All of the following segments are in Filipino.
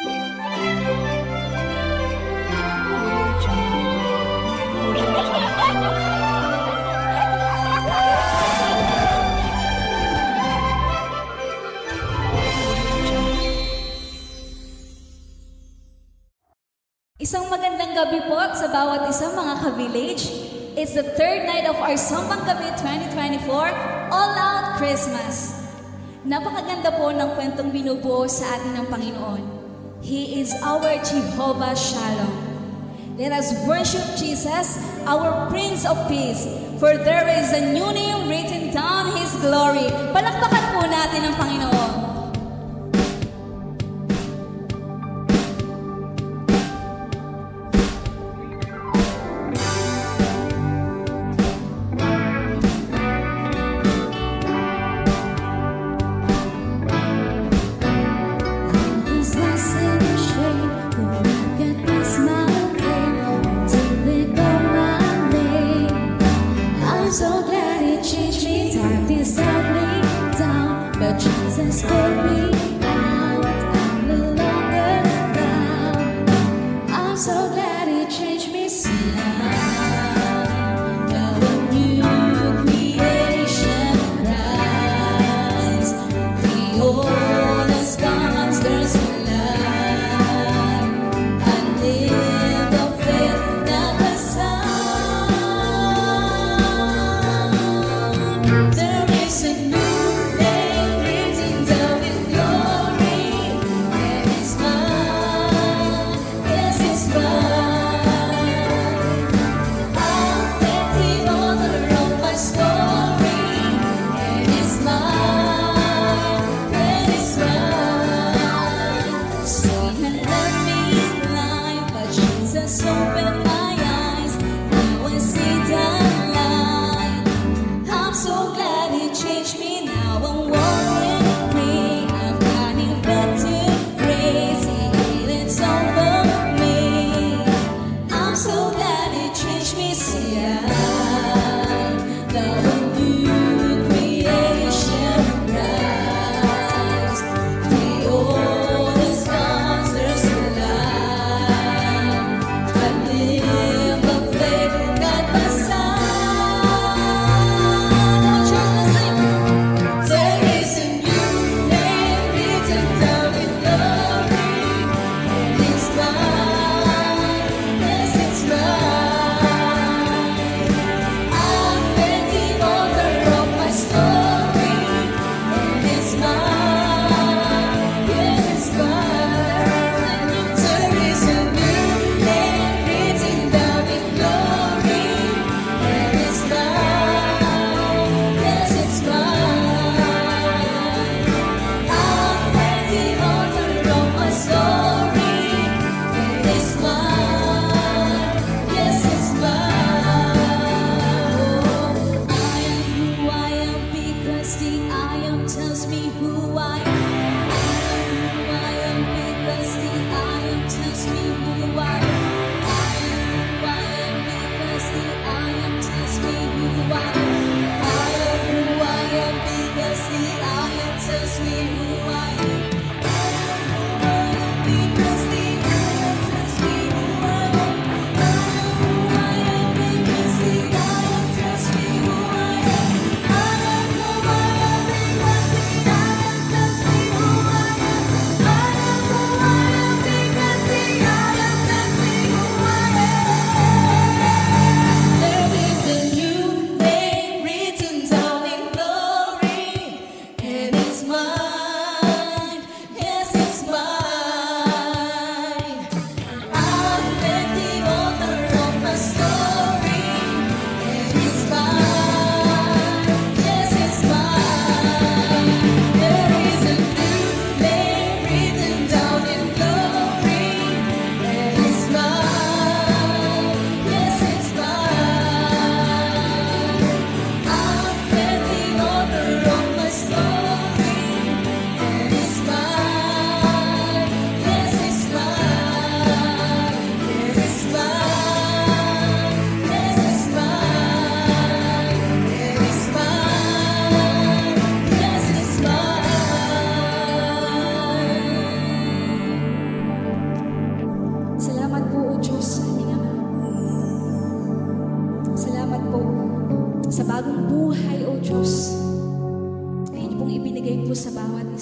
Isang magandang gabi po sa bawat isang mga ka-village. It's the third night of our Sambang Gabi 2024 All Out Christmas. Napakaganda po ng kwentong binubuo sa atin ng Panginoon. He is our Jehovah Shalom. Let us worship Jesus, our Prince of Peace, for there is a new name written down His glory. Palakpakan po natin ang Panginoon. So glad it changed me, darkness held me down, but Jesus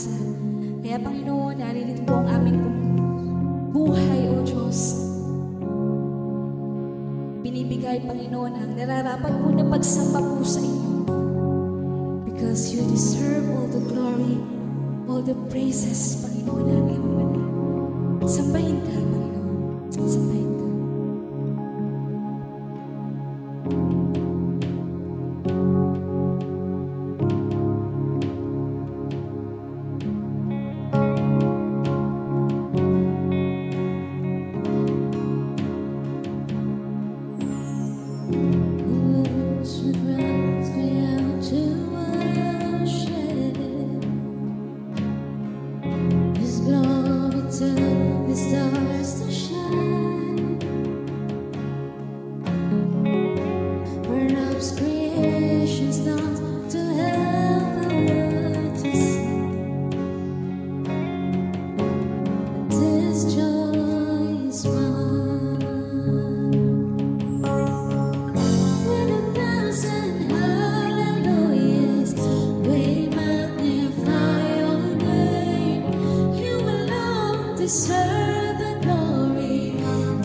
pag-asa. Kaya Panginoon, naririto po ang aming pong buhay, O Diyos. Binibigay, Panginoon, ang nararapat po na pagsamba po sa inyo. Because you deserve all the glory, all the praises, Panginoon namin ang banal. Sambahin ka, Panginoon. Sambahin ka. The stars to shine, burn up creation's not to have a word to say. This joy is mine. When 1,000 hallelujahs we magnify your name, you alone deserve the glory,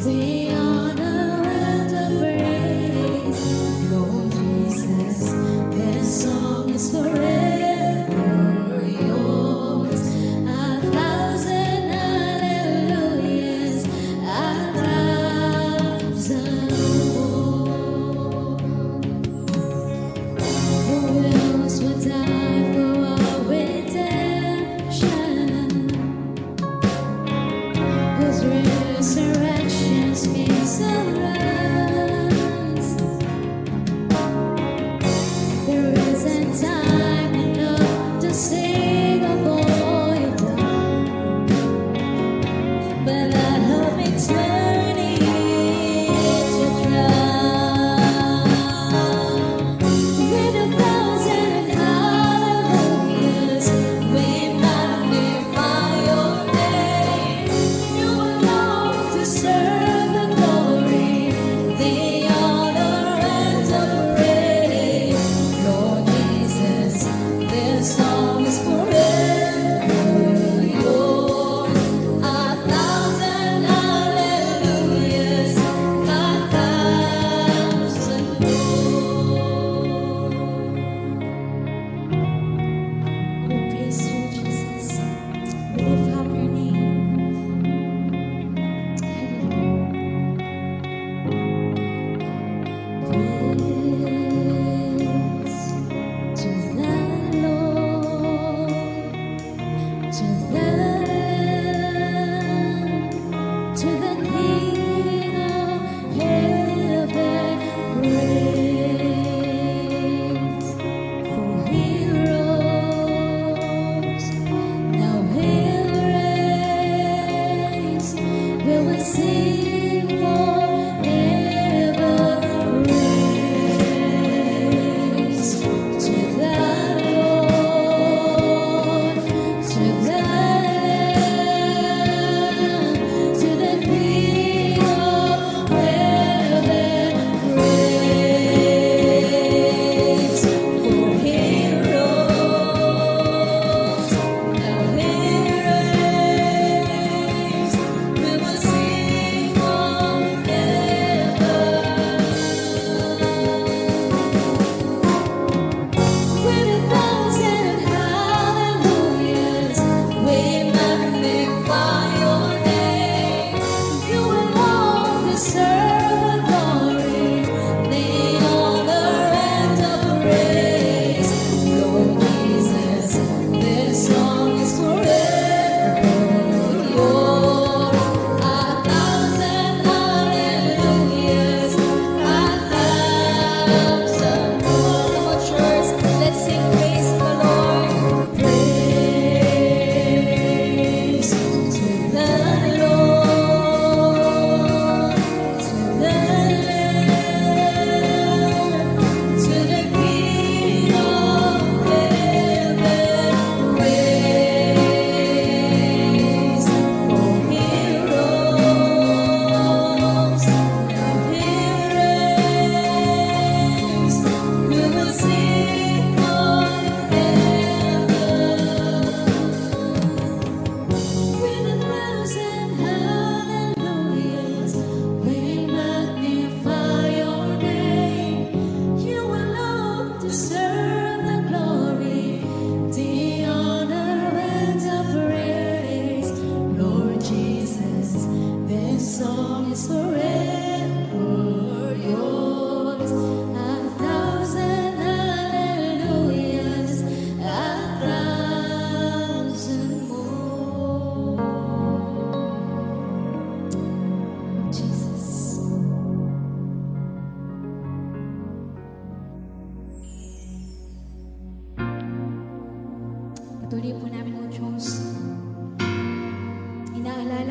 the honor and the praise. Lord Jesus, this song is forever yours. 1,000 hallelujahs, 1,000 more. Who else would die for our redemption?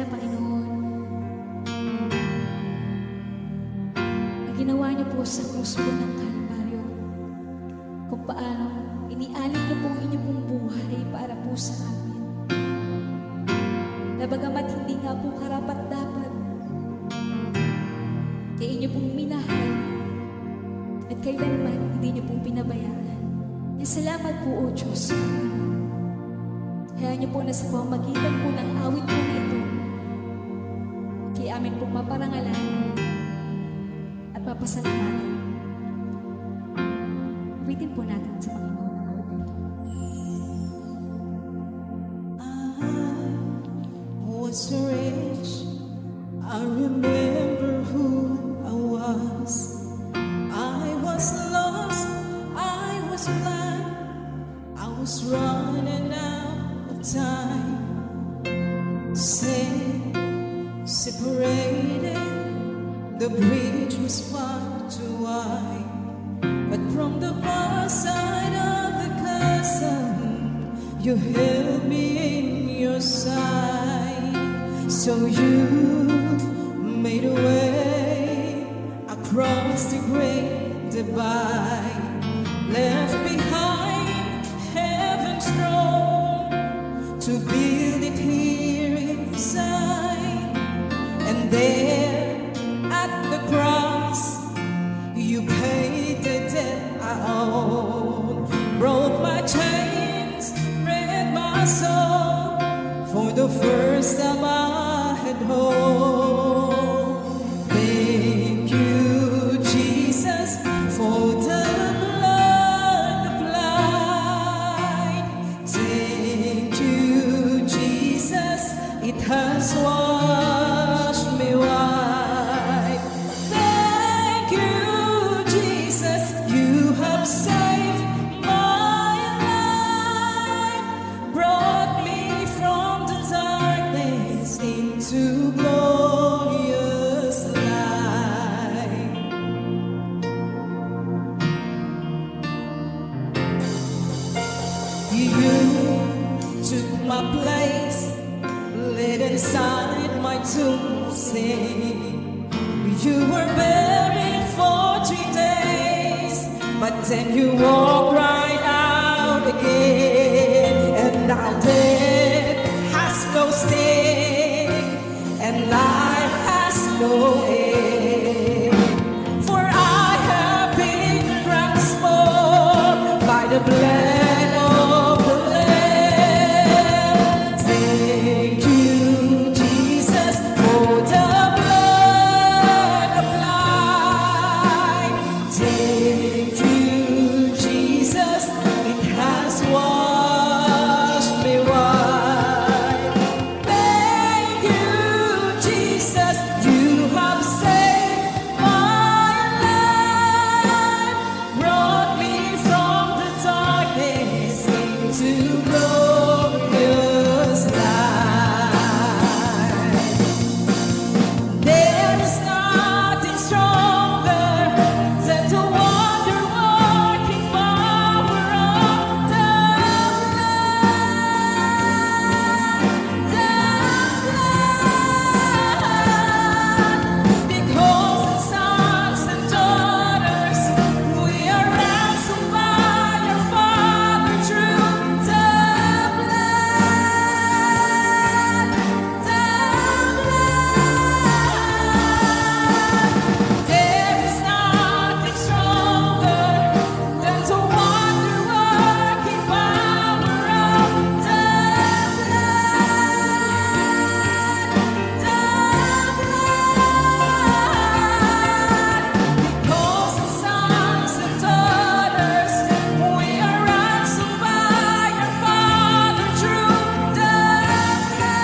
Panginoon, ang ginawa niyo po sa krus po ng Kalbaryo, kung paano inialay niyo po ang inyong pong buhay para po sa amin. Na bagamat hindi nga po karapat-dapat, kaya inyo pong minahal at kailanman hindi niyo pong pinabayaan. Kaya salamat po, O Diyos. Kaya niyo po na sa pamamagitan po ng awit po na ito, kaya amin pong maparangalan at mapasalamatan. Awitin po natin sa Panginoon ang awit na ito. I was rich. I remember who I was. I was lost. I was blind. I was running out of time. Separated. The bridge was far too wide. But from the far side of the chasm, you held me in your sight. So you made a way across the great divide, left behind heaven's throne to build it here inside. And there at the cross, you paid the debt I owed, broke my chains, read my soul. For the first time I had hope. Thank you, Jesus, for the blood applied. Thank you, Jesus, it has washed me white. Thank you, Jesus, you have saved my life, brought me from the darkness into glorious light. You took my place, laid inside my tomb, saying you were buried for 3 days, but then you walked right out again. And now death has no sting, and life has no end. For I have been transformed by the blood of the Lamb. Thank you, Jesus, for the blood applied. Thank you, Jesus, it has washed me white. Thank you, Jesus, you have saved my life, brought me from the darkness into glorious light. There is nothing stronger than the wonder-working power of the blood. Because the sons and daughters, we are ransomed by our Father through the blood. There is nothing stronger than the wonder-working power of the blood. Because the sons and daughters, we are ransomed by our Father through the blood.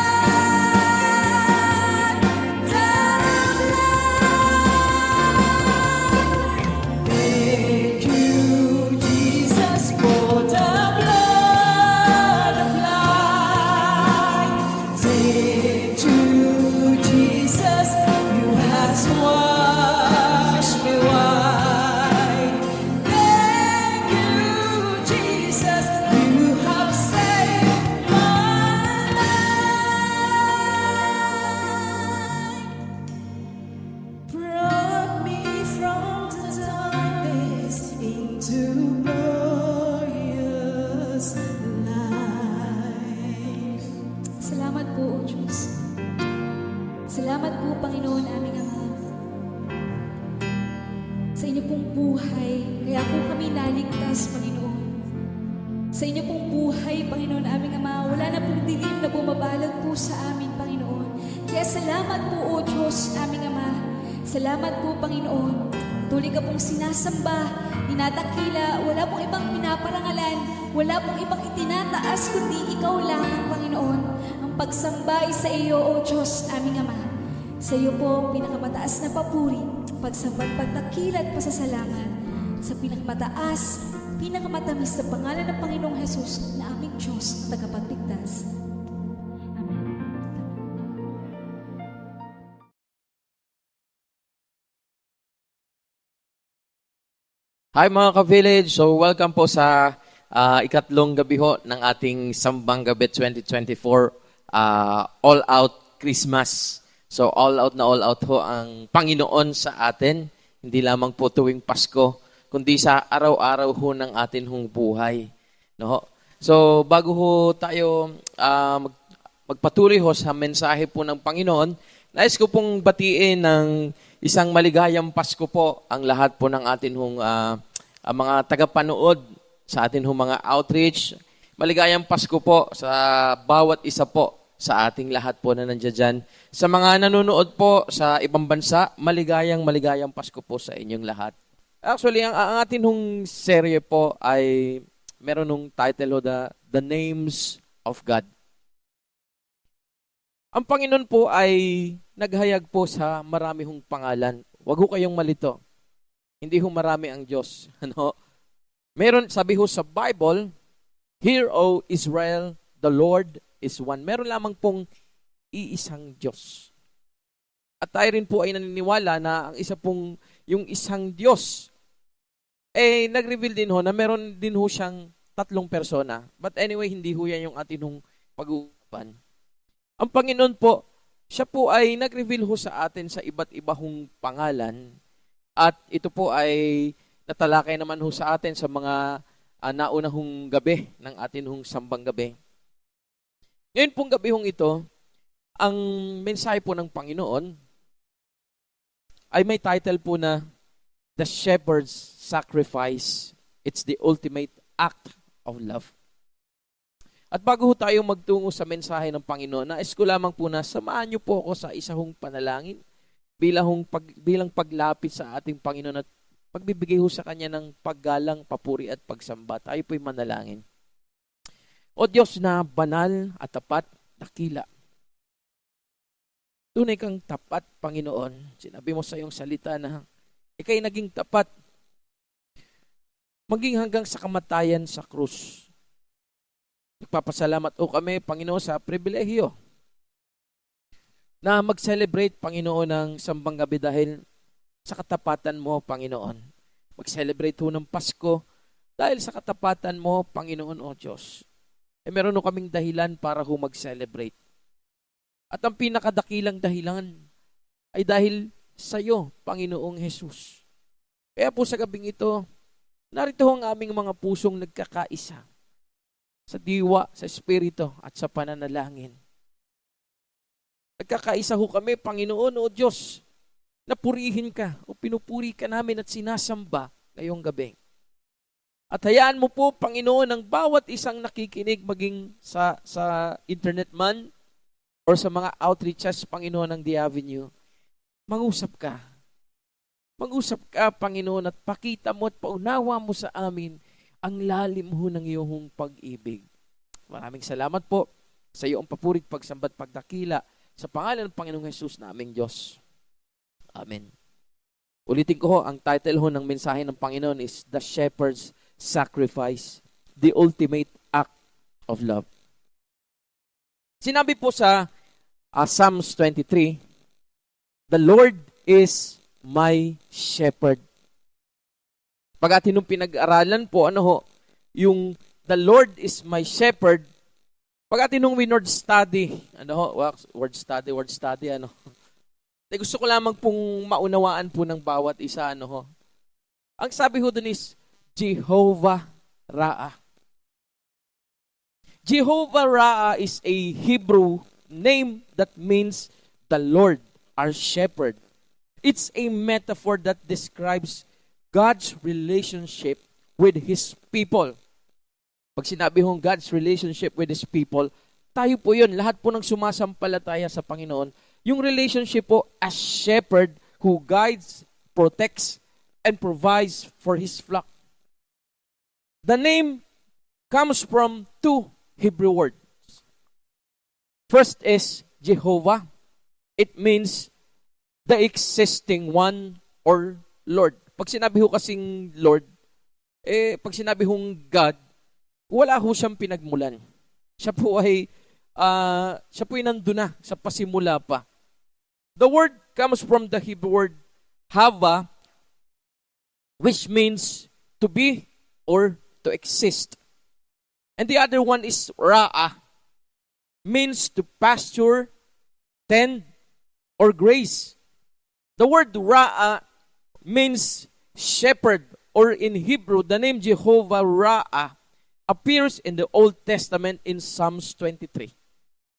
Thank you, Jesus, for the blood applied. Thank you, Jesus, you have washed me white. Thank you, Jesus, you have saved my life. Salamat po, O Diyos. Salamat po, Panginoon aming Ama. Sa inyo pong buhay, kaya po kami naligtas, Panginoon. Sa inyo pong buhay, Panginoon aming Ama, wala na pong dilim na bumabalot po sa amin, Panginoon. Kaya salamat po, O Diyos aming Ama. Salamat po, Panginoon. Tuloy ka pong sinasamba, dinadakila, wala pong ibang pinaparangalan, wala pong ibang itinataas, kundi ikaw lamang, Panginoon. Ang pagsamba ay sa iyo, O Diyos aming Ama. Sa iyo po ang pinakamataas na papuri, pagsamba at pagdakila at pasasalamat sa pinakamataas, pinakamatamis na pangalan ng Panginoong Jesus na aming Diyos at tagapagligtas. Amen. Hi mga ka-village, so welcome po sa ikatlong gabi ho ng ating Sambang Gabi 2024 All Out Christmas. So all out na all out ho ang Panginoon sa atin, hindi lamang po tuwing Pasko, kundi sa araw-araw ho ng atin hong buhay. No? So bago ho tayo magpatuloy ho sa mensahe po ng Panginoon, nais ko pong batiin ng isang maligayang Pasko po ang lahat po ng atin hong mga tagapanood sa atin hong mga outreach. Maligayang Pasko po sa bawat isa po sa ating lahat po na nandiyan dyan. Sa mga nanonood po sa ibang bansa, maligayang Pasko po sa inyong lahat. Actually, ang atin hong serye po ay meron nung title ho, The Names of God. Ang Panginoon po ay naghayag po sa marami hong pangalan. Huwag ho kayong malito. Hindi ho marami ang Diyos. Ano? Meron, sabi ho sa Bible, Hear, O Israel, the Lord is one. Meron lamang pong iisang Diyos. At tayo rin po ay naniniwala na ang isa pong, yung isang Diyos, nag-reveal din ho na meron din ho siyang tatlong persona. But anyway, hindi ho yan yung atin hong pag-uusapan. Ang Panginoon po, siya po ay nag-reveal ho sa atin sa iba't iba hong pangalan. At ito po ay natalakay naman ho sa atin sa mga nauna hong gabi ng atin hong Sambang Gabi. Ngayon pong gabi hong ito, ang mensahe po ng Panginoon ay may title po na The Shepherd's Sacrifice. It's the ultimate act of love. At bago ho tayo magtungo sa mensahe ng Panginoon, nais ko lamang po na samahan niyo po ako sa isa hong panalangin bilang paglapit sa ating Panginoon at pagbibigay ho sa Kanya ng paggalang, papuri at pagsamba. Tayo po'y manalangin. O Diyos na banal at tapat, dakila. Tunay kang tapat, Panginoon. Sinabi mo sa iyong salita na ika'y naging tapat maging hanggang sa kamatayan sa krus. Nagpapasalamat o kami, Panginoon, sa pribilehiyo na mag-celebrate, Panginoon, ng Sambang Gabi dahil sa katapatan mo, Panginoon. Mag-celebrate ho ng Pasko dahil sa katapatan mo, Panginoon o Diyos. Meron ho kaming dahilan para ho mag-celebrate. At ang pinakadakilang dahilan ay dahil sa iyo, Panginoong Jesus. Kaya po sa gabing ito, narito ho ang aming mga pusong nagkakaisa sa diwa, sa espiritu, at sa pananalangin. Nagkakaisa ho kami, Panginoon o Diyos, na purihin ka o pinupuri ka namin at sinasamba ngayong gabi. At hayaan mo po, Panginoon, ang bawat isang nakikinig maging sa internet man or sa mga outreaches, Panginoon, ng The Avenue, mangusap ka. Mag-usap ka, Panginoon, at pakita mo at paunawa mo sa amin ang lalim ho ng iyong pag-ibig. Maraming salamat po sa iyong papurit, pagsambat, pagdakila sa pangalan ng Panginoong Jesus na aming Diyos. Amen. Ulitin ko ho, ang title ho ng mensahe ng Panginoon is The Shepherd's Sacrifice, the ultimate act of love. Sinabi po sa Psalms 23, The Lord is my shepherd. Pag atin nung pinag-aralan po, yung the Lord is my shepherd, pag atin nung word study, word study, gusto ko lamang pong maunawaan po ng bawat isa, ang sabi ho dun is, Jehovah Ra'ah. Jehovah Ra'ah is a Hebrew name that means the Lord, our shepherd. It's a metaphor that describes God's relationship with His people. Pag sinabi hong God's relationship with His people, tayo po yun. Lahat po ng sumasampalataya sa Panginoon. Yung relationship po as shepherd who guides, protects, and provides for His flock. The name comes from two Hebrew words. First is Jehovah. It means the existing one or Lord. Pag sinabi ho kasing Lord, pag sinabi hong God, wala ho siyang pinagmulan. Siya po ay nandun na sa pasimula pa. The word comes from the Hebrew word hava, which means to be or to exist. And the other one is ra'a, means to pasture, tend, or graze. The word ra'a means shepherd, or in Hebrew, the name Jehovah Ra'a appears in the Old Testament in Psalms 23.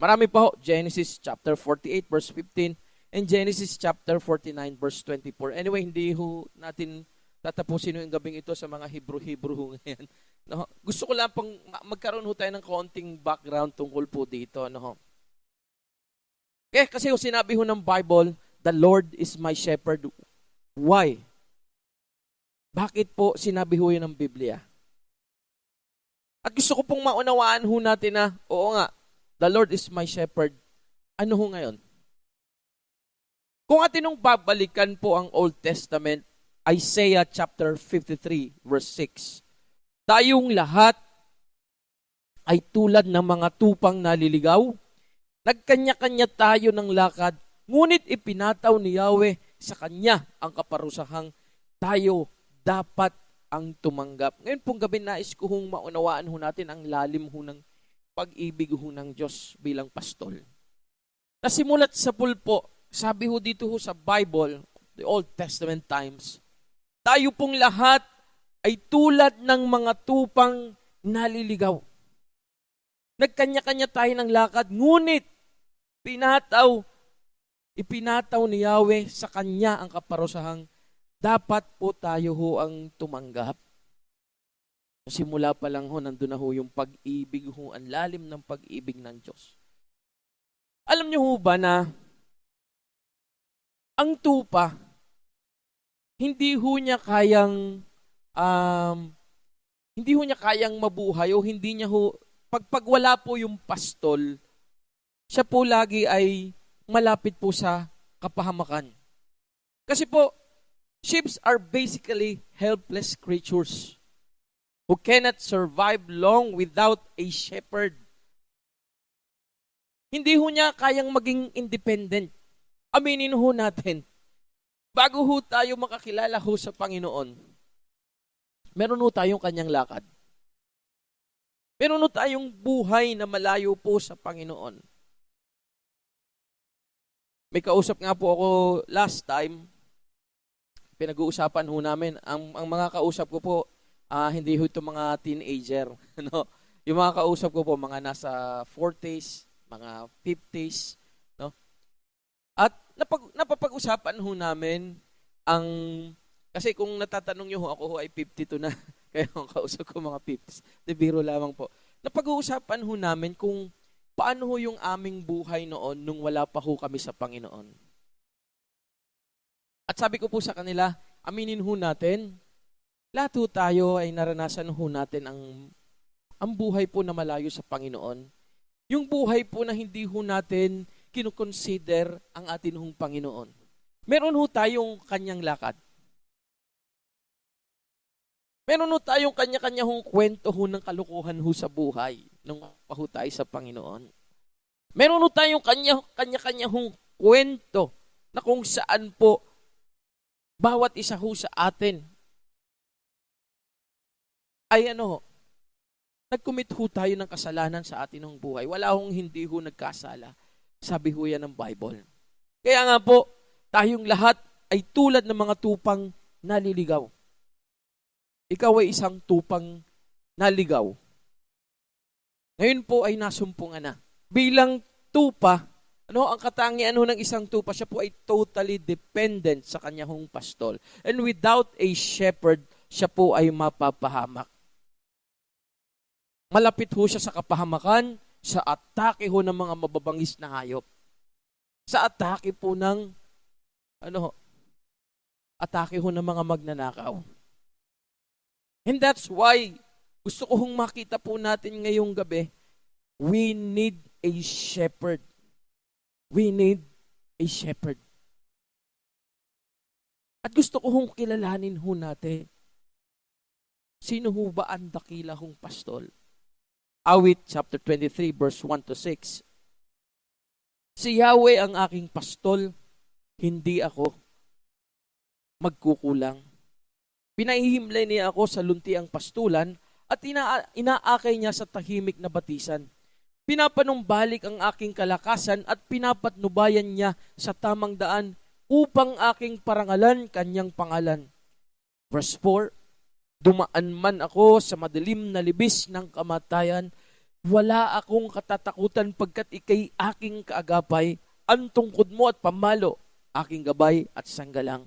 Marami pa ho, Genesis chapter 48 verse 15 and Genesis chapter 49 verse 24. Anyway, hindi ho natin tatapusin yung gabing ito sa mga Hebrew ho ngayon. No? Gusto ko lang pang magkaroon ho tayo ng konting background tungkol po dito. No? Kasi ho sinabi ho ng Bible, the Lord is my shepherd. Why? Bakit po sinabi ho yun ng Biblia? At gusto ko pong maunawaan ho natin na, oo nga, the Lord is my shepherd. Ano ho ngayon? Kung atin nung babalikan po ang Old Testament, Isaiah chapter 53 verse 6, tayong lahat ay tulad ng mga tupang naliligaw. Nagkanya-kanya tayo ng lakad, ngunit ipinataw ni Yahweh sa kanya ang kaparusahang tayo dapat ang tumanggap. Ngayon pong gabi nais ko hong maunawaan ho natin ang lalim ho ng pag-ibig ho ng Diyos bilang pastol. Nasimulat sa pulpo, sabi ho dito ho sa Bible, the Old Testament times, tayo pong lahat ay tulad ng mga tupang naliligaw. Nagkanya-kanya tayo ng lakad, ngunit ipinataw ni Yahweh sa kanya ang kaparusahang dapat po tayo ho ang tumanggap. Simula pa lang ho, nandun na ho yung pag-ibig ho, ang lalim ng pag-ibig ng Diyos. Alam niyo ho ba na ang tupa, hindi ho niya kayang mabuhay o hindi niya ho, pag wala po yung pastol, siya po lagi ay malapit po sa kapahamakan. Kasi po, sheep are basically helpless creatures who cannot survive long without a shepherd. Hindi ho niya kayang maging independent. Aminin ho natin, bago ho tayo makakilala ho sa Panginoon, meron ho tayong kanyang lakad. Meron ho tayong buhay na malayo po sa Panginoon. May kausap nga po ako last time, pinag-uusapan ho namin, ang mga kausap ko po, hindi ho ito mga teenager. No? Yung mga kausap ko po, mga nasa 40s, mga 50s. No? At napapag-usapan ho namin kasi kung natatanong nyo ho, ako ho ay 52 na. Kaya ang kausap ko mga 50s. De biro lamang po. Napag-uusapan ho namin kung paano ho yung aming buhay noon nung wala pa ho kami sa Panginoon. At sabi ko po sa kanila, aminin ho natin, lahat ho tayo ay naranasan ho natin ang buhay po na malayo sa Panginoon. Yung buhay po na hindi ho natin kinukonsider ang atin hong Panginoon. Meron ho tayong kanyang lakad. Meron ho tayong kanya-kanya hong kwento ho ng kalukuhan ho sa buhay nung pa ho tayo sa Panginoon. Meron ho tayong kanya-kanya hong kwento na kung saan po bawat isa ho sa atin ay nag-commit ho tayo ng kasalanan sa atin ng buhay. Wala hong hindi ho nagkasala. Sabi ho yan ng Bible. Kaya nga po, tayong lahat ay tulad ng mga tupang naliligaw. Ikaw ay isang tupang naligaw. Ngayon po ay nasumpungan na. Bilang tupa, ang katangian ng isang tupa, siya po ay totally dependent sa kanya hong pastol. And without a shepherd, siya po ay mapapahamak. Malapit ho siya sa kapahamakan, sa atake ho ng mga mababangis na hayop. Sa atake po ng, atake ho ng mga magnanakaw. And that's why, gusto ko hong makita po natin ngayong gabi, we need a shepherd. We need a shepherd. At gusto ko hong kilalanin ho natin, sino ho ba ang dakila hong pastol? Awit chapter 23 verse 1 to 6. Si Yahweh ang aking pastol, hindi ako magkukulang. Pinahihimlay niya ako sa luntiang pastulan at inaakay niya sa tahimik na batisan. Pinapanumbalik ang aking kalakasan at pinapatnubayan niya sa tamang daan upang aking parangalan kanyang pangalan. Verse 4, dumaan man ako sa madilim na libis ng kamatayan, wala akong katatakutan pagkat ikay aking kaagapay, ang tungkod mo at pamalo, aking gabay at sanggalang.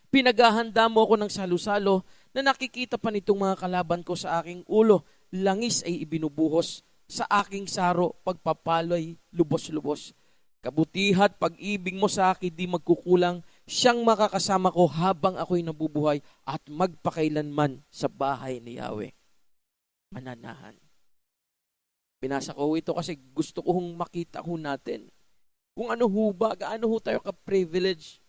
Pinaghahanda mo ako ng salo-salo na nakikita pa nitong mga kalaban ko sa aking ulo, langis ay ibinubuhos, sa aking saro, pagpapaloy, lubos-lubos. Kabutihat, pag-ibig mo sa akin di magkukulang, siyang makakasama ko habang ako'y nabubuhay at magpakailanman sa bahay ni Yahweh. Mananahan. Binasa ko ito kasi gusto ko hong makita ho natin kung ano ho ba, gaano ho tayo ka-privilege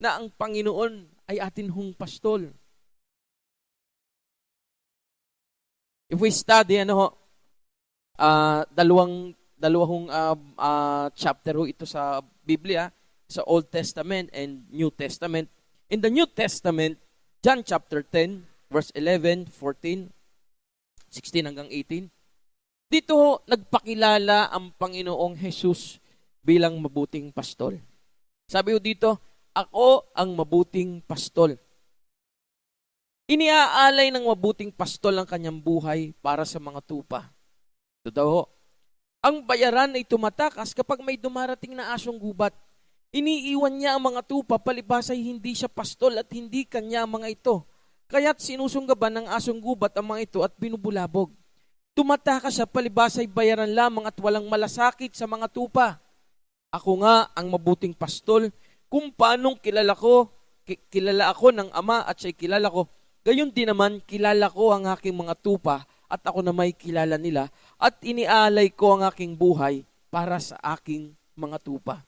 na ang Panginoon ay atin hong pastol. If we study, dalawang chapter ho ito sa Biblia, sa Old Testament and New Testament. In the New Testament, John chapter 10, verse 11, 14, 16 hanggang 18, dito ho, nagpakilala ang Panginoong Jesus bilang mabuting pastol. Sabi ho dito, ako ang mabuting pastol. Iniaalay ng mabuting pastol ang kanyang buhay para sa mga tupa. Ito daw ho, ang bayaran ay tumatakas kapag may dumarating na asong gubat. Iniiwan niya ang mga tupa, palibhas ay hindi siya pastol at hindi kanya ang mga ito. Kaya't sinusunggaban ng asong gubat ang mga ito at binubulabog. Tumatakas siya, palibhas ay bayaran lamang at walang malasakit sa mga tupa. Ako nga ang mabuting pastol, kung paanong kilala ako ng Ama at siya'y kilala ko, gayon din naman kilala ko ang aking mga tupa at ako na may kilala nila at inialay ko ang aking buhay para sa aking mga tupa.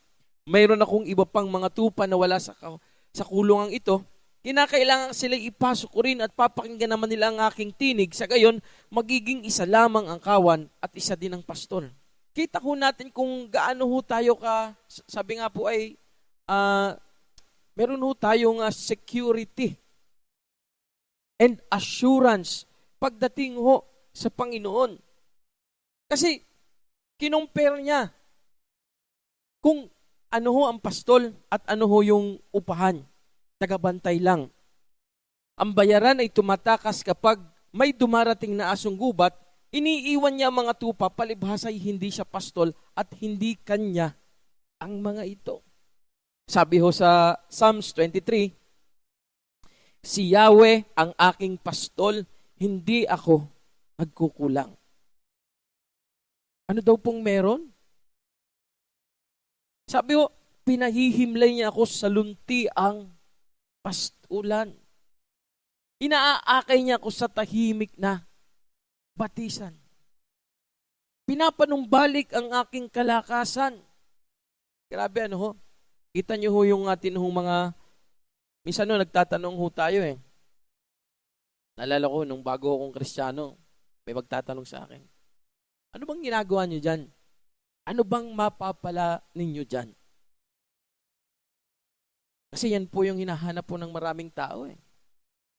Mayroon akong iba pang mga tupa na wala sa kulungang ito. Kinakailangan sila ipasok ko rin at papakinggan naman nila ang aking tinig. Sa gayon, magiging isa lamang ang kawan at isa din ang pastol. Kita ko natin kung gaano ho tayo sabi nga po ay, meron ho tayong security and assurance pagdating ho sa Panginoon. Kasi, kinumpare niya kung ano ho ang pastol at ano ho yung upahan. Tagabantay lang. Ang bayaran ay tumatakas kapag may dumarating na asong gubat, iniiwan niya ang mga tupa, palibhas ay hindi siya pastol at hindi kanya ang mga ito. Sabi ho sa Psalms 23, si Yahweh ang aking pastol, hindi ako nagkukulang. Ano daw pong meron? Sabi ho, pinahihimlay niya ako sa luntiang pastulan. Inaakay niya ako sa tahimik na batisan. Pinapanumbalik ang aking kalakasan. Grabe ho. Kita niyo ho yung atin hong mga, minsan nagtatanong ho tayo eh. Naalala ko nung bago akong Kristiyano, may magtatanong sa akin, ano bang ginagawa niyo dyan? Ano bang mapapala ninyo dyan? Kasi yan po yung hinahanap po ng maraming tao eh.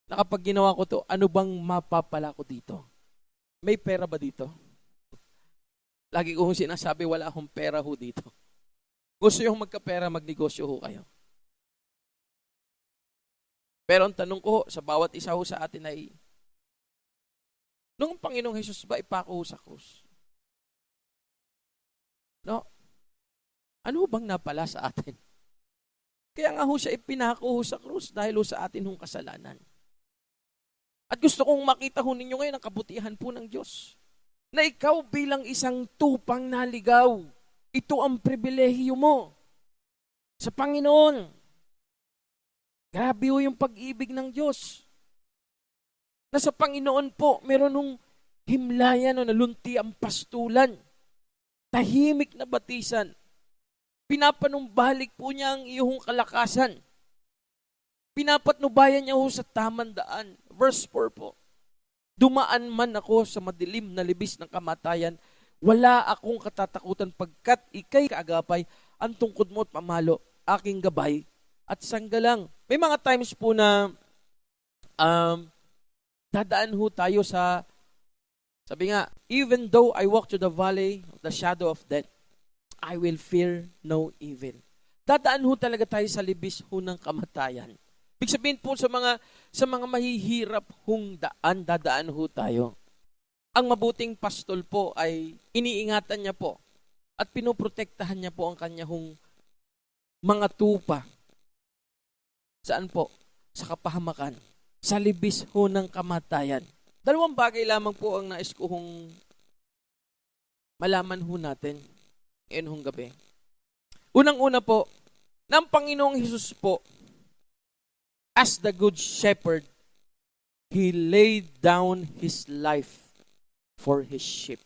Na kapag ginawa ko to, ano bang mapapala ko dito? May pera ba dito? Lagi ko sinasabi, wala akong pera ho dito. Gusto yung magkapera, magnegosyo ho kayo. Pero ang tanong ko sa bawat isa ho sa atin ay, nung Panginoong Jesus ba ipako sa krus? Ano bang napala sa atin? Kaya nga ho siya ipinako ho sa krus dahil ho sa atin hong kasalanan. At gusto kong makita ho ninyo ngayon ang kabutihan po ng Diyos. Na ikaw bilang isang tupang naligaw, ito ang pribilehiyo mo sa Panginoon. Grabe ho yung pag-ibig ng Diyos. Na sa Panginoon po, meron hong himlayan o nalunti ang pastulan. Tahimik na batisan. Pinapanumbalik po niya ang iyong kalakasan. Pinapatnubayan niya ho sa tamang daan. Verse 4 po. Dumaan man ako sa madilim na libis ng kamatayan, wala akong katatakutan pagkat ikay kaagapay, ang tungkod mo at pamalo, aking gabay at sanggalang. May mga times po na dadaan ho tayo sa, sabi nga, even though I walk through the valley of the shadow of death, I will fear no evil. Dadaan ho talaga tayo sa libis ho ng kamatayan. Ibig sabihin po sa mga mahihirap hong daan, dadaan ho tayo. Ang mabuting pastol po ay iniingatan niya po at pinoprotektahan niya po ang kanya hong mga tupa. Saan po? Sa kapahamakan. Sa libis ho ng kamatayan. Dalawang bagay lamang po ang nais ko hong malaman ho natin ngayon hong gabi. Unang-una po, ng Panginoong Hesus po, as the good shepherd, He laid down His life for His sheep.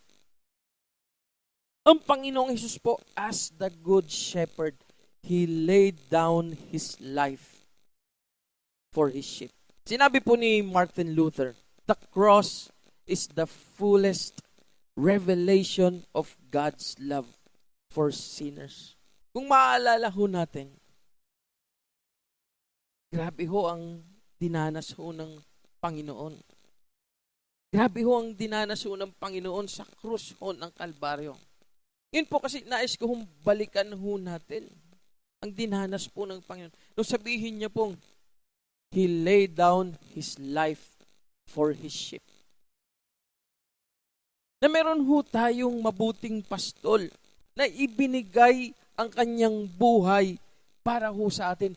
Ang Panginoong Hesus po, as the good shepherd, He laid down His life for His sheep. Sinabi po ni Martin Luther, the cross is the fullest revelation of God's love for sinners. Kung maaalala ho natin, grabe ho ang dinanas ho ng Panginoon. Grabe ho ang dinanas ho ng Panginoon sa krus ho ng Kalbaryo. Yun po kasi nais ko hong balikan ho natin ang dinanas po ng Panginoon. Nung sabihin niya pong, He laid down His life for His sheep. Na meron ho tayong mabuting pastol na ibinigay ang kanyang buhay para ho sa atin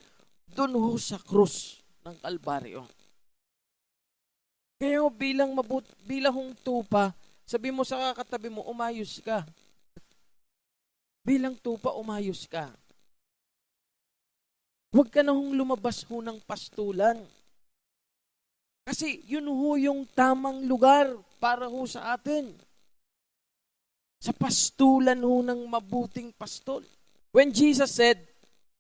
doon ho sa krus ng Kalbaryo. Kaya bilang hong tupa, sabi mo sa katabi mo, umayos ka. Bilang tupa, umayos ka. Huwag ka na hong lumabas ho ng pastulan. Kasi yun ho yung tamang lugar para ho sa atin. Sa pastulan ho ng mabuting pastol. When Jesus said,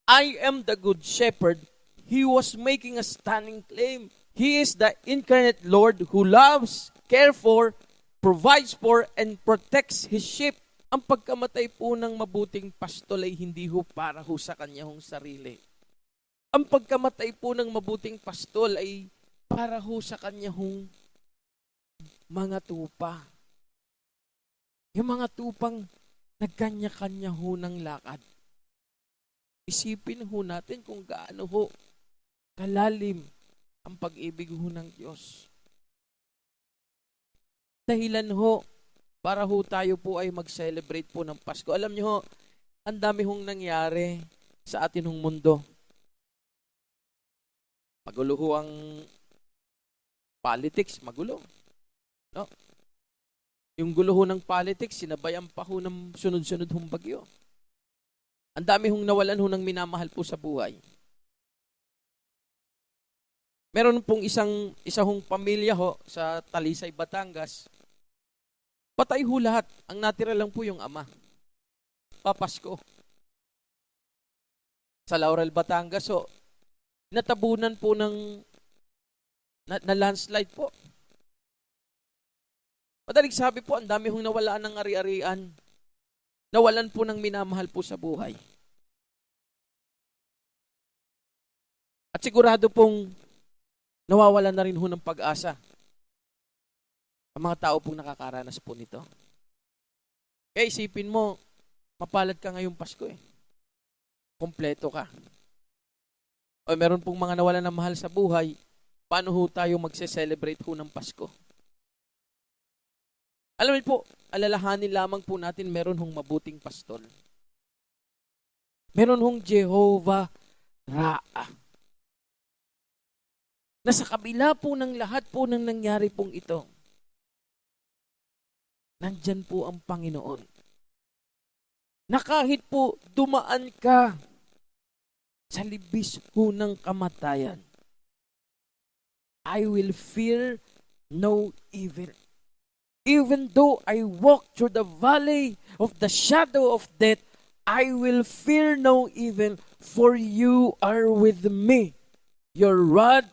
I am the good shepherd, He was making a stunning claim. He is the incarnate Lord who loves, cares for, provides for, and protects His sheep. Ang pagkamatay po ng mabuting pastol ay hindi ho para ho sa kanyang sarili. Ang pagkamatay po ng mabuting pastol ay para ho sa kanyang mga tupa. Yung mga tupang nagkanya-kanya ho ng lakad. Isipin ho natin kung gaano ho kalalim ang pag-ibig ho ng Diyos. Dahilan ho, para ho tayo po ay mag-celebrate po ng Pasko. Alam niyo ho, ang dami hong nangyari sa atin hong mundo. Magulo ho ang politics, magulo. No? Yung gulo ho ng politics, sinabayan pa ho ng sunod-sunod hong bagyo. Ang dami hong nawalan ho ng minamahal po sa buhay. Meron pong isa hong pamilya ho sa Talisay, Batangas. Patay ho lahat. Ang natira lang po yung ama. Papasko. Sa Laurel, Batangas, so, natabunan po ng na landslide po. Madaling sabi po, ang dami hong nawalaan ng ari-arian. Nawalan po ng minamahal po sa buhay. At sigurado pong nawawalan na rin ho ng pag-asa ang mga tao pong nakakaranas po nito. Kaya isipin mo, mapalad ka ngayong Pasko eh. Kompleto ka. O meron pong mga nawalan ng mahal sa buhay, paano ho tayo magse-celebrate ho ng Pasko? Alam niyo po, alalahanin lamang po natin meron hong mabuting pastol. Meron hong Jehovah Ra'a. Na sa kabila po ng lahat po ng nangyari pong ito, nandyan po ang Panginoon. Na kahit po dumaan ka sa libis po ng kamatayan, I will fear no evil. Even though I walk through the valley of the shadow of death, I will fear no evil, for you are with me. Your rod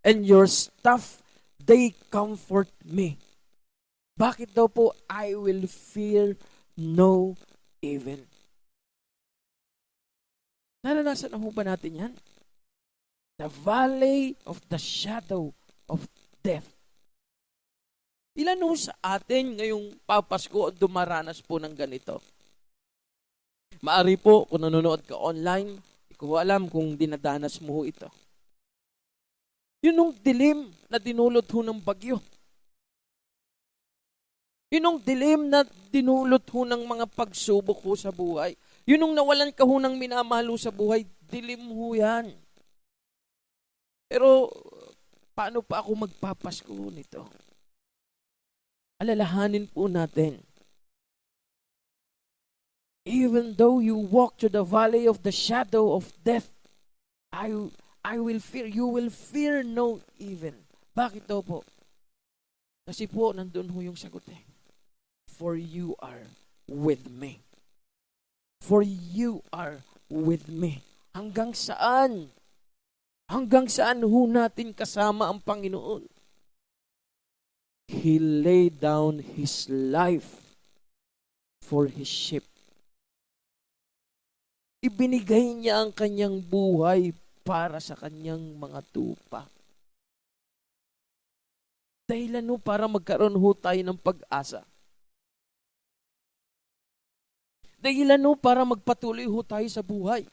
and your staff, they comfort me. Bakit daw po I will fear no evil? Naranasan na ho ba natin yan? The valley of the shadow of death. Ilan ho sa atin ngayong papasko dumaranas po ng ganito? Maari po kung nanonood ka online, hindi ko alam kung dinadanas mo ho ito. Yun yung dilim na dinulot ho ng bagyo. Yun yung dilim na dinulot ho ng mga pagsubok ho sa buhay. Yun yung nawalan ka ho ng minamahal ho sa buhay, dilim ho yan. Pero, paano pa ako magpapasko nito? Alalahanin po natin. Even though you walk through the valley of the shadow of death, I will fear, you will fear no evil. Bakit daw po? Kasi po, nandun ho yung sagot eh. For you are with me. For you are with me. Hanggang saan? Hanggang saan ho natin kasama ang Panginoon? He laid down His life for His sheep. Ibinigay niya ang kanyang buhay para sa kanyang mga tupa. Dahilan ho para magkaroon ho tayo ng pag-asa. Dahilan ho para magpatuloy ho tayo sa buhay.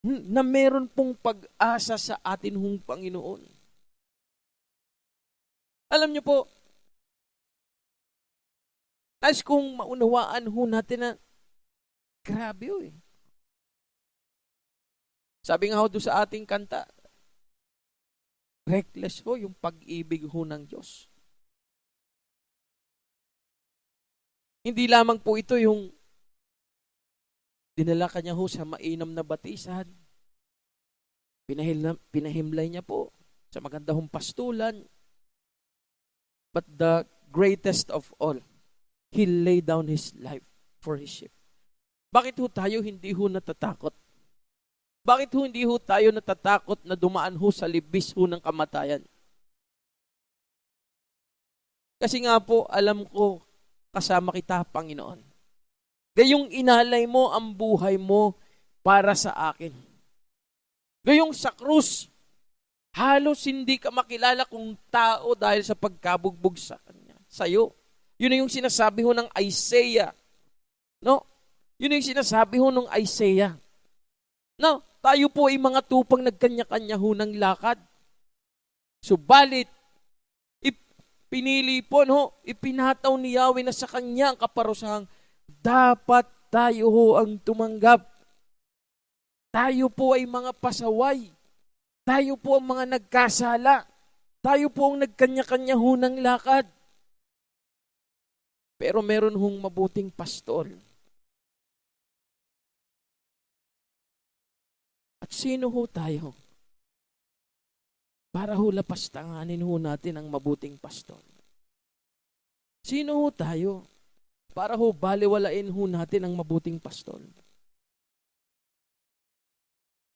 Na meron pong pag-asa sa atin hong Panginoon. Alam niyo po, nais kong maunawaan ho natin na grabe ho eh. Sabi nga ho doon sa ating kanta, reckless ho yung pag-ibig ho ng Diyos. Hindi lamang po ito yung dinala kanya ho sa mainam na batisan. Pinahimlay niya po sa maganda hong pastulan. But the greatest of all, He laid down His life for His sheep. Bakit ho tayo hindi ho natatakot? Bakit ho hindi ho tayo natatakot na dumaan ho sa libis ho ng kamatayan? Kasi nga po, alam ko, kasama kita, Panginoon. Gayong inalay mo ang buhay mo para sa akin. Gayong sa krus, halos hindi ka makilala kung tao dahil sa pagkabugbog sa kanya, sa'yo. Yun na yung sinasabi ho ng Isaiah. No? Yun na yung sinasabi ho ng Isaiah. No? Tayo po ay mga tupang nagkanya-kanya ho ng lakad. Subalit, pinili po, no? Ipinataw ni Yahweh na sa kanya ang kaparusahang dapat tayo ho ang tumanggap. Tayo po ay mga pasaway. Tayo po ang mga nagkasala. Tayo po ang nagkanya-kanya ho ng lakad. Pero meron hong mabuting pastor. At sino ho tayo? Para ho lapastanganin ho natin ang mabuting pastor. Sino ho tayo? Para ho baliwalain ho natin ang mabuting pastor.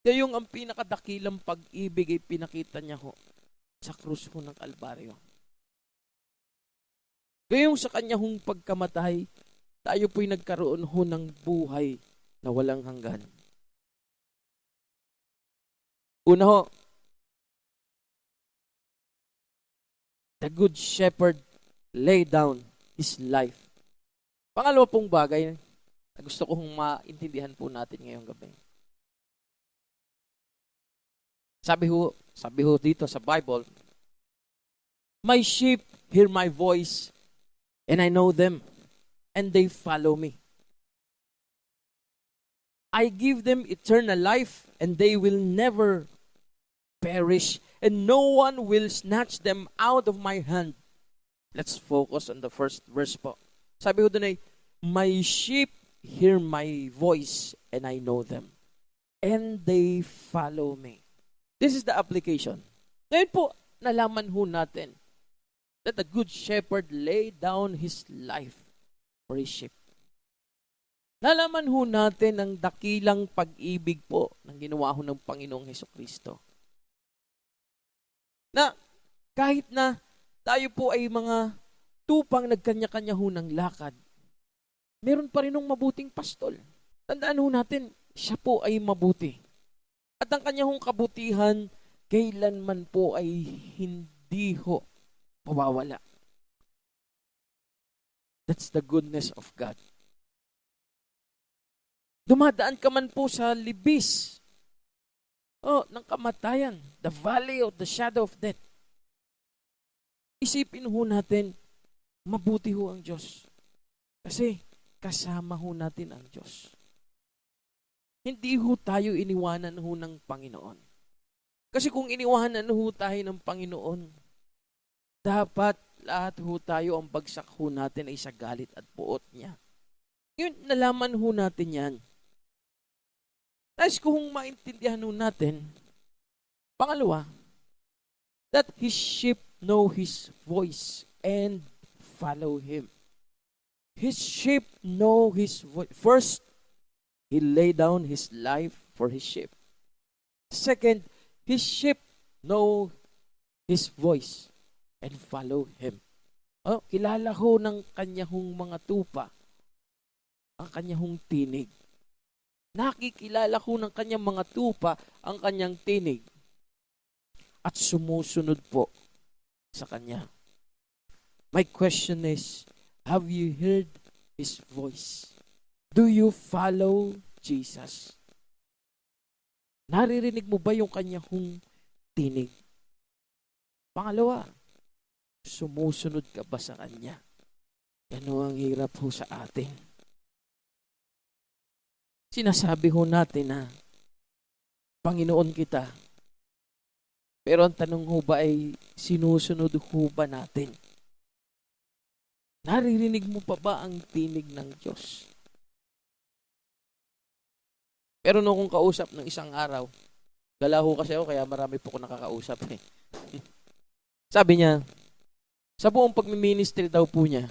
Gayong ang pinakadakilang pag-ibig ay pinakita niya ho sa krus ho ng Kalbaryo. Gayong sa kanya hong pagkamatay, tayo po'y nagkaroon ho ng buhay na walang hanggan. Una ho, the good shepherd laid down his life. Pangalawa pong bagay na gusto kong maintindihan po natin ngayong gabi. Sabi ho dito sa Bible, my sheep hear my voice, and I know them, and they follow me. I give them eternal life, and they will never perish, and no one will snatch them out of my hand. Let's focus on the first verse po. Sabi ko dun ay, my sheep hear my voice, and I know them, and they follow me. This is the application. Ngayon po, nalaman ho natin that the good shepherd laid down his life for his sheep. Nalaman ho natin ang dakilang pag-ibig po ng ginawa ho ng Panginoong Hesukristo. Na kahit na tayo po ay mga tupang nagkanya-kanya ho ng lakad, meron pa rin ng mabuting pastol. Tandaan ho natin, siya po ay mabuti. At ang kanyang kabutihan, kailanman po ay hindi ho mawawala. That's the goodness of God. Dumadaan ka man po sa libis ng kamatayan, the valley of the shadow of death. Isipin ho natin, mabuti ho ang Diyos. Kasi kasama ho natin ang Diyos. Hindi ho tayo iniwanan ho ng Panginoon. Kasi kung iniwanan ho tayo ng Panginoon, dapat lahat ho tayo, ang bagsak ho natin ay sa galit at puot niya. Yun, nalaman ho natin yan. Tapos kung maintindihan ho natin, pangalawa, that his sheep know his voice and follow him. His sheep know his voice. First, he lay down his life for his sheep. Second, his sheep know his voice and follow him. Kilala ho ng kanyahong mga tupa ang kanyahong tinig. Nakikilala ho ng kanyang mga tupa ang kanyang tinig at sumusunod po sa kanya. My question is, have you heard his voice? Do you follow Jesus? Naririnig mo ba yung kanyang tinig? Pangalawa, sumusunod ka ba sa kanya? Yan ho ang hirap ho sa atin. Sinasabi ho natin na Panginoon kita. Pero ang tanong ho ba ay sinusunod ho ba natin? Naririnig mo pa ba ang tinig ng Diyos? Pero nung kong kausap ng isang araw, gala ho kasi ako kaya marami po ko nakakausap eh. Sabi niya, sa buong pagmiministry daw po niya,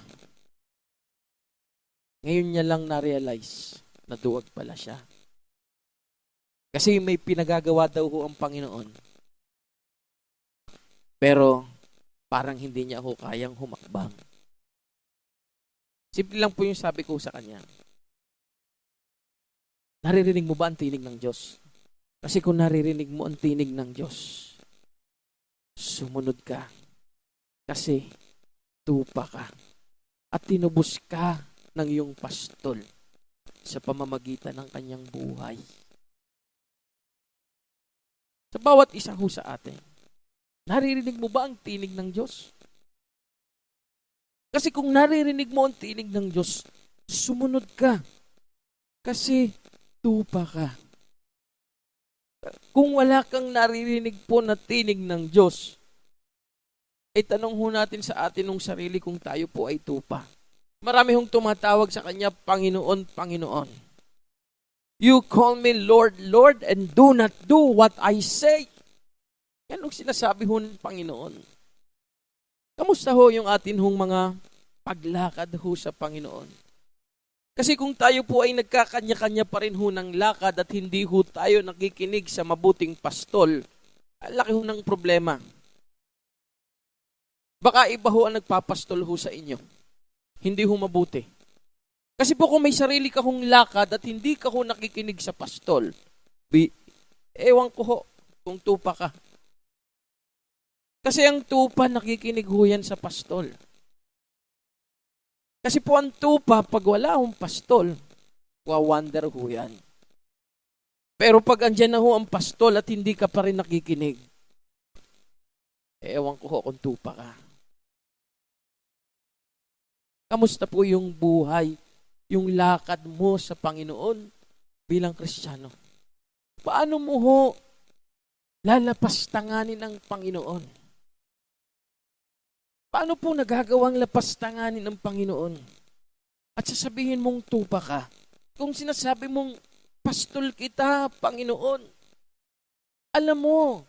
ngayon niya lang na-realize na duwag pala siya. Kasi may pinagagawa daw ho ang Panginoon. Pero parang hindi niya ho kayang humakbang. Simple lang po yung sabi ko sa kanya. Naririnig mo ba ang tinig ng Diyos? Kasi kung naririnig mo ang tinig ng Diyos, sumunod ka. Kasi tupa ka. At tinubos ka ng iyong pastol sa pamamagitan ng kanyang buhay. Sa bawat isa ho sa atin, naririnig mo ba ang tinig ng Diyos? Kasi kung naririnig mo ang tinig ng Diyos, sumunod ka. Kasi tupa ka. Kung wala kang naririnig po na tinig ng Diyos, ay tanong ho natin sa atin ng sarili kung tayo po ay tupa. Marami hong tumatawag sa Kanya, Panginoon, Panginoon. You call me Lord, Lord, and do not do what I say. Yan ang sinasabi ho ng Panginoon. Kamusta ho yung atin hong mga paglakad ho sa Panginoon? Kasi kung tayo po ay nagkakanya-kanya pa rin ho ng lakad at hindi ho tayo nakikinig sa mabuting pastol, ang laki ho ng problema. Baka iba ho ang nagpapastol ho sa inyo. Hindi ho mabuti. Kasi po kung may sarili ka hong lakad at hindi ka ho nakikinig sa pastol, ewan ko ho kung tupa ka. Kasi ang tupa nakikinig ho yan sa pastol. Kasi po ang tupa, pag wala hong pastol, wawander ho yan. Pero pag andyan na ho ang pastol at hindi ka pa rin nakikinig, ewan ko ho kung tupa ka. Kamusta po yung buhay, yung lakad mo sa Panginoon? bilang Kristiyano? Paano mo ho lalapastanganin ng Panginoon? Paano po nagagawang lapastanganin ng Panginoon? At sasabihin mong tupa ka, kung sinasabi mong pastol kita, Panginoon, alam mo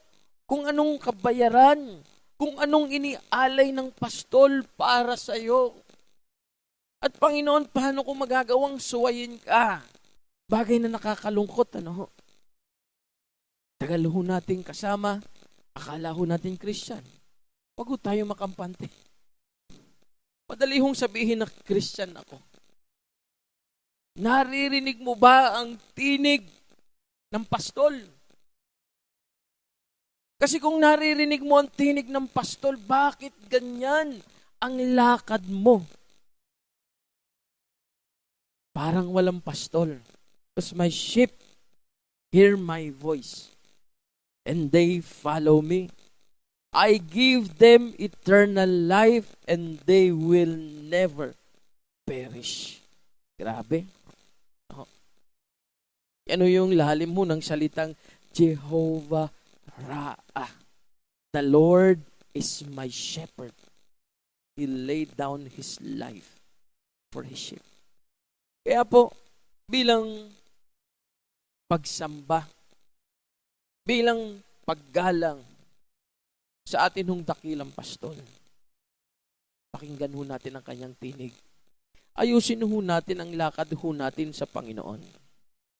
kung anong kabayaran, kung anong inialay ng pastol para sa iyo. At Panginoon, paano ko magagawang suwayin ka? Bagay na nakakalungkot, ano? Tagal ho nating kasama, akala ho nating Christian. Wag ho tayo makampante. Madali hong sabihin na Christian ako. Naririnig mo ba ang tinig ng pastol? Kasi kung naririnig mo ang tinig ng pastol, bakit ganyan ang lakad mo? Parang walang pastol. Because my sheep hear my voice, and they follow me. I give them eternal life, and they will never perish. Grabe. Ano yung lalim mo ng salitang Jehovah Ra'ah. The Lord is my shepherd. He laid down His life for His sheep. Kaya po, bilang pagsamba, bilang paggalang sa atin hong dakilang pastol, pakinggan ho natin ang kanyang tinig. Ayusin ho natin ang lakad ho natin sa Panginoon.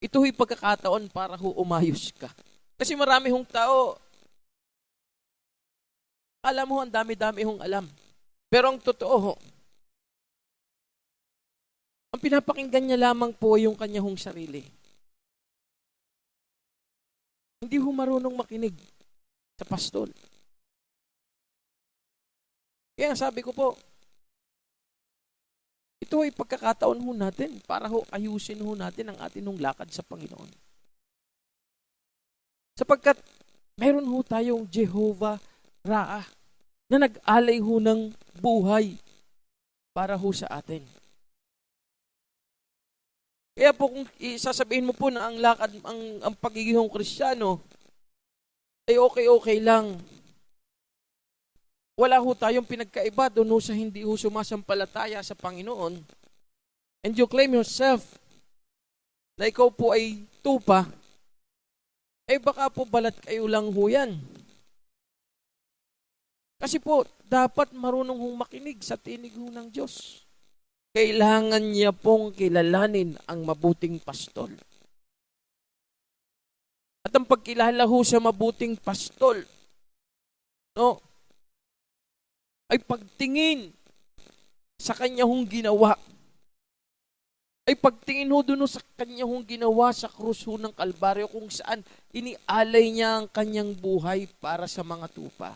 Ito ho'y pagkakataon para ho umayos ka. Kasi marami hong tao, alam mo, ang dami-dami hong alam. Pero ang totoo ho, ang pinapakinggan niya lamang po yung kanya hong sarili. Hindi ho marunong makinig sa pastol. Kaya sabi ko po, ito ay pagkakataon ho natin para ho ayusin ho natin ang atin hong lakad sa Panginoon. Sapagkat meron ho tayong Jehovah Ra'ah na nag-alay ho ng buhay para ho sa atin. Kaya po kung isasabihin mo po na ang lakad, ang pagiging Kristiyano ay okay lang. Wala ho tayong pinagkaiba doon ho sa hindi ho sumasampalataya sa Panginoon. And you claim yourself na ikaw po ay tupa, eh baka po balat kayo lang ho yan. Kasi po, dapat marunong hong makinig sa tinig ho ng Diyos. Kailangan niya pong kilalanin ang mabuting pastol. At ang pagkilala ho sa mabuting pastol, no, ay pagtingin sa kanya hong ginawa. Ay pagtingin ho dun sa kanya hong ginawa sa krus ho ng Kalbaryo kung saan inialay niya ang kanyang buhay para sa mga tupa.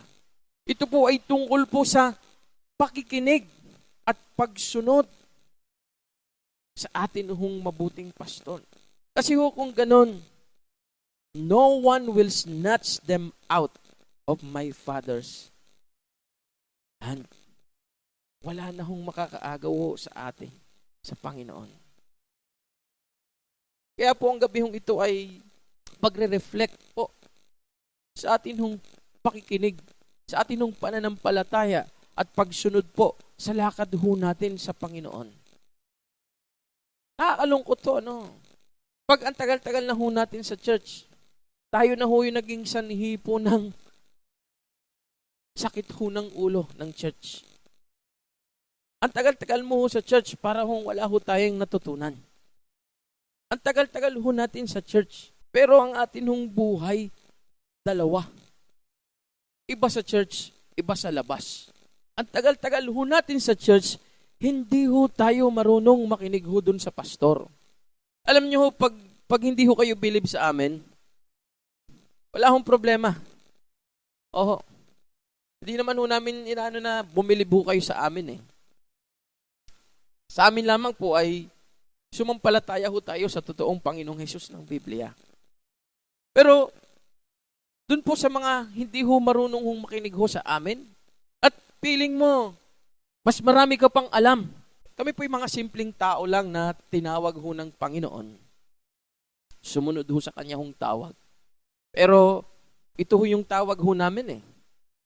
Ito po ay tungkol po sa pakikinig at pagsunod sa atin hong mabuting pastol. Kasi ho kung ganon, no one will snatch them out of my Father's hand. Wala na hong makakaagaw sa atin sa Panginoon. Kaya po ang gabi hong ito ay pagre-reflect po sa atin hong pakikinig, sa atin hong pananampalataya at pagsunod po sa lakad ho natin sa Panginoon. Nakakalungkot to, ano? Pag ang tagal-tagal na ho natin sa church, tayo na ho yung naging sanhi po ng sakit ho ng ulo ng church. Ang tagal-tagal mo ho sa church para hong wala ho tayong natutunan. Ang tagal-tagal ho natin sa church, pero ang atin hong buhay, dalawa. Iba sa church, iba sa labas. Ang tagal-tagal ho natin sa church, hindi ho tayo marunong makinig ho dun sa pastor. Alam niyo ho, pag hindi ho kayo believe sa amin, wala hong problema. Oho. Hindi naman ho namin inaano na bumilib ho kayo sa amin eh. Sa amin lamang po ay sumampalataya ho tayo sa totoong Panginoong Hesus ng Biblia. Pero dun po sa mga hindi ho marunong hong makinig ho sa amin, at feeling mo, mas marami ka pang alam. Kami po yung mga simpleng tao lang na tinawag ho ng Panginoon. Sumunod ho sa kanya hong tawag. Pero ito ho yung tawag ho namin eh.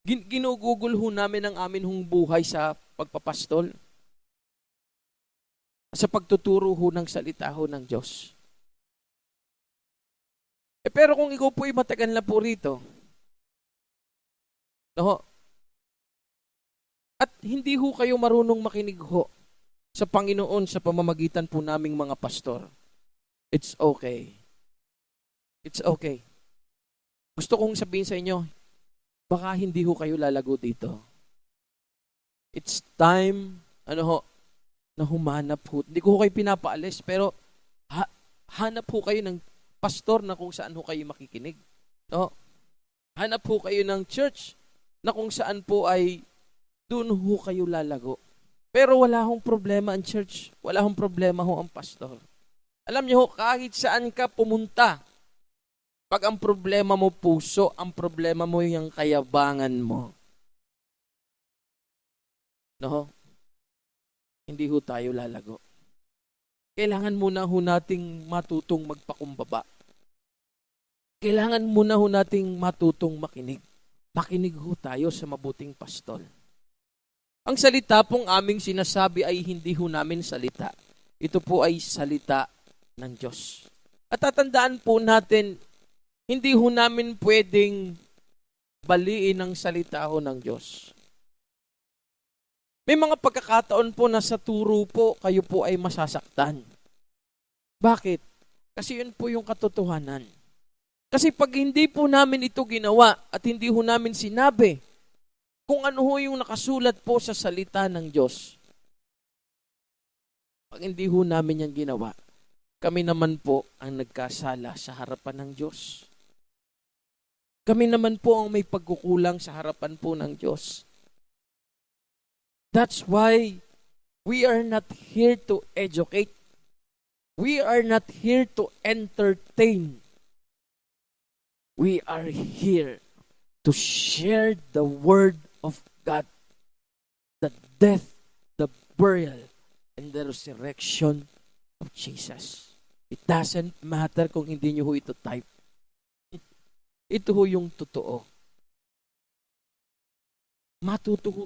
Ginugugol ho namin ang amin hong buhay sa pagpapastol. Sa pagtuturo ho ng salita ho ng Diyos. Pero kung ikaw po ay matagal na po rito, no, at hindi ho kayo marunong makinig ho sa Panginoon sa pamamagitan po naming mga pastor, it's okay. It's okay. Gusto kong sabihin sa inyo, baka hindi ho kayo lalago dito. It's time, na humanap ho. Hindi ko ho kayo pinapaalis, pero hanap ho kayo ng pastor na kung saan ho kayo makikinig. No? Hanap ho kayo ng church na kung saan po ay doon ho kayo lalago. Pero wala hong problema ang church. Wala hong problema ho ang pastor. Alam niyo ho, kahit saan ka pumunta, pag ang problema mo puso, ang problema mo yung kayabangan mo. No? Hindi ho tayo lalago. Kailangan muna ho nating matutong magpakumbaba. Kailangan muna ho nating matutong makinig. Makinig ho tayo sa mabuting pastol. Ang salita pong aming sinasabi ay hindi ho namin salita. Ito po ay salita ng Diyos. At tatandaan po natin, hindi ho namin pwedeng baliin ang salita ho ng Diyos. May mga pagkakataon po na sa turo po, kayo po ay masasaktan. Bakit? Kasi yun po yung katotohanan. Kasi pag hindi po namin ito ginawa at hindi ho namin sinabi kung ano ho yung nakasulat po sa salita ng Diyos, pag hindi ho namin yan ginawa, kami naman po ang nagkasala sa harapan ng Diyos. Kami naman po ang may pagkukulang sa harapan po ng Diyos. That's why we are not here to educate. We are not here to entertain. We are here to share the Word of God. The death, the burial, and the resurrection of Jesus. It doesn't matter kung hindi nyo ho ito type. Ito ho yung totoo.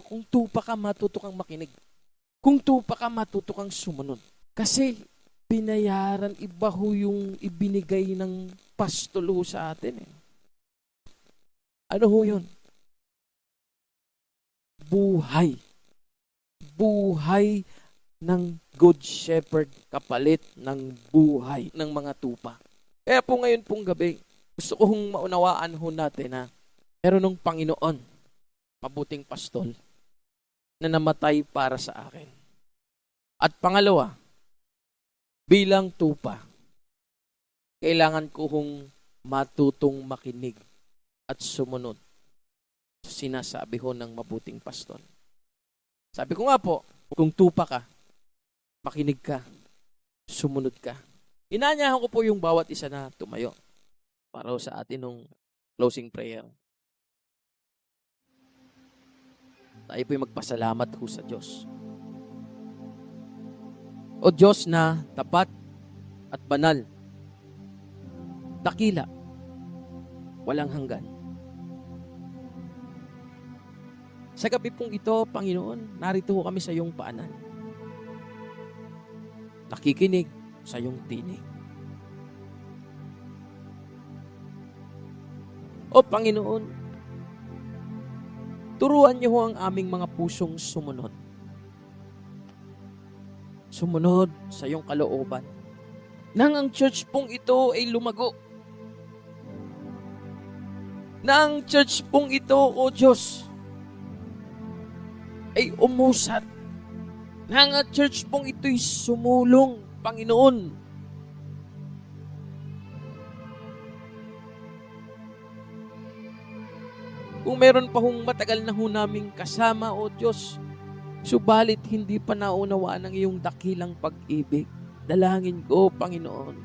Kung tupa ka, matuto kang makinig. Kung tupa ka, matuto kang sumunod. Kasi binayaran, iba ho yung ibinigay ng pastol ho sa atin eh. Ano ho yun? Buhay. Buhay ng Good Shepherd kapalit ng buhay ng mga tupa. Kaya po ngayon pong gabi, gusto kong maunawaan ho natin na meron ng Panginoon, mabuting pastol, na namatay para sa akin. At pangalawa, bilang tupa, kailangan ko hong matutong makinig at sumunod sa sinasabi ho ng mabuting pastol. Sabi ko nga po, kung tupa ka, makinig ka, sumunod ka. Inanyahan ko po yung bawat isa na tumayo para sa atin nung closing prayer. Tayo po'y magpasalamat ho sa Diyos. O Diyos na tapat at banal, dakila, walang hanggan. Sa gabi pong ito, Panginoon, narito ho kami sa iyong paanan. Nakikinig sa iyong tinig. O Panginoon, turuan niyo ho ang aming mga pusong sumunod. Sumunod sa iyong kalooban. Nang ang church pong ito ay lumago. Nang church pong ito, O Diyos, ay umusat. Nang ang church pong ito'y sumulong, Panginoon. Kung meron pa hong matagal na ho naming kasama, O Diyos, subalit hindi pa naunawaan ang iyong dakilang pag-ibig. Dalangin ko, Panginoon,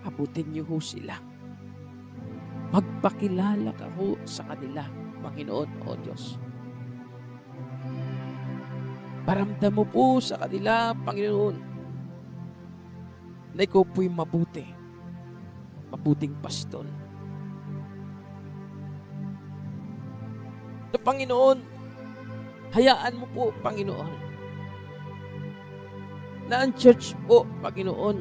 abutin niyo ho sila. Magpakilala ka ho sa kanila, Panginoon, O Diyos. Paramdam mo po sa kanila, Panginoon, na ikaw po'y mabuti mabuting pastol. So, Panginoon, hayaan mo po, Panginoon, na ang church po, Panginoon,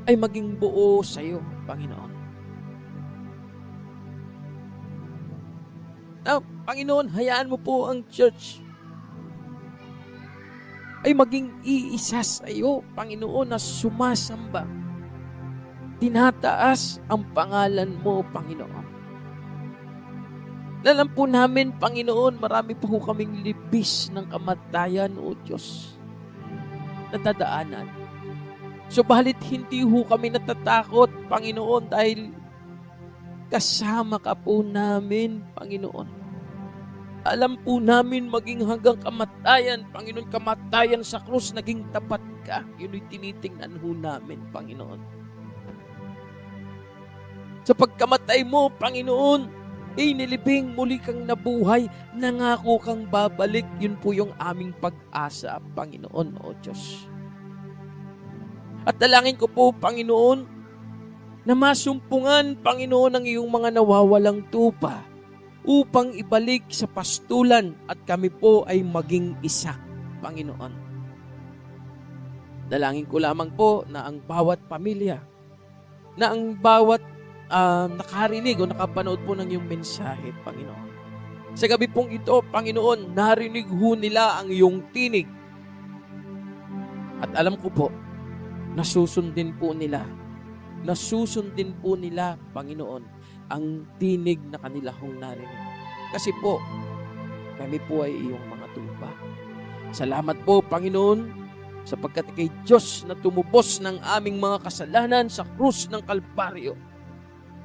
ay maging buo sa iyo, Panginoon. Na, Panginoon, hayaan mo po ang church ay maging iisa sa iyo, Panginoon, na sumasamba. Tinataas ang pangalan mo, Panginoon. Alam po namin, Panginoon, marami po kaming libis ng kamatayan, O Diyos, na dadaanan. Subalit hindi ho kami natatakot, Panginoon, dahil kasama ka po namin, Panginoon. Alam po namin maging hanggang kamatayan, Panginoon, kamatayan sa krus, naging tapat ka. Yun ay tinitingnan ho namin, Panginoon. Sa pagkamatay mo, Panginoon, nilibing muli kang nabuhay, nangako kang babalik. Yun po yung aming pag-asa, Panginoon, O Diyos. At dalangin ko po, Panginoon, na masumpungan, Panginoon, ang iyong mga nawawalang tupa upang ibalik sa pastulan at kami po ay maging isa, Panginoon. Dalangin ko lamang po na ang bawat pamilya, na ang bawat nakarinig o nakapanood po ng iyong mensahe, Panginoon. Sa gabi pong ito, Panginoon, narinig ho nila ang iyong tinig. At alam ko po, nasusundin po nila, Panginoon, ang tinig na kanila hong narinig. Kasi po, kami po ay iyong mga tupa. Salamat po, Panginoon, sapagkat kay Diyos na tumubos ng aming mga kasalanan sa krus ng Kalbaryo.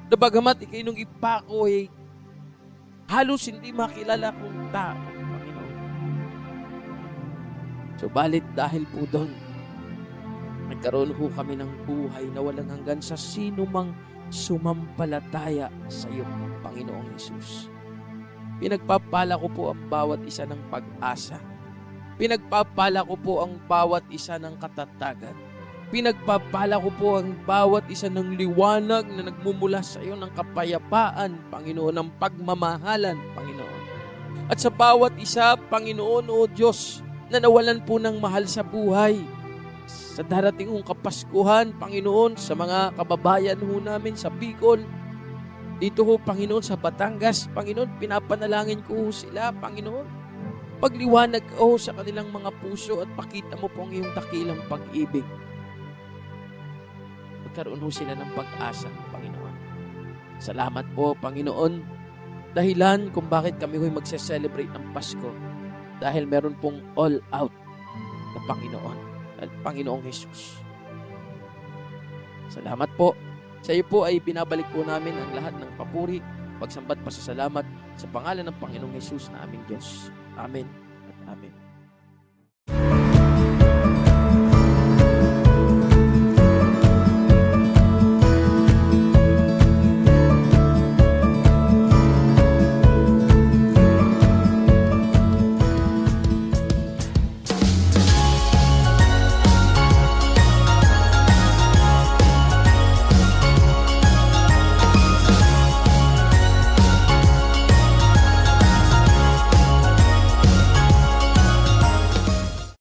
Na bagamat ikay nung ipako ay halos hindi makilala kung tao, Panginoon. Subalit dahil po doon, nagkaroon ho kami ng buhay na walang hanggan sa sino mang sumampalataya sa iyo, Panginoong Hesus. Pinagpapala ko po ang bawat isa ng pag-asa. Pinagpapala ko po ang bawat isa ng katatagan. Pinagpapala ko po ang bawat isa ng liwanag na nagmumula sa iyo ng kapayapaan, Panginoon, ng pagmamahalan, Panginoon. At sa bawat isa, Panginoon, O Diyos, na nawalan po ng mahal sa buhay, sa darating kong Kapaskuhan, Panginoon, sa mga kababayan ho namin sa Bicol, dito ho, Panginoon, sa Batangas, Panginoon, pinapanalangin ko ho sila, Panginoon. Pagliwanag ho sa kanilang mga puso at pakita mo po ang iyong dakilang pag-ibig. Magkaroon ho sila ng pag-asa, Panginoon. Salamat po, Panginoon, dahilan kung bakit kami ho'y magse-celebrate ng Pasko. Dahil meron pong all-out na Panginoon at Panginoong Hesus. Salamat po. Sa iyo po ay binabalik po namin ang lahat ng papuri, pagsambat, pasasalamat sa pangalan ng Panginoong Hesus na aming Diyos. Amen at amen.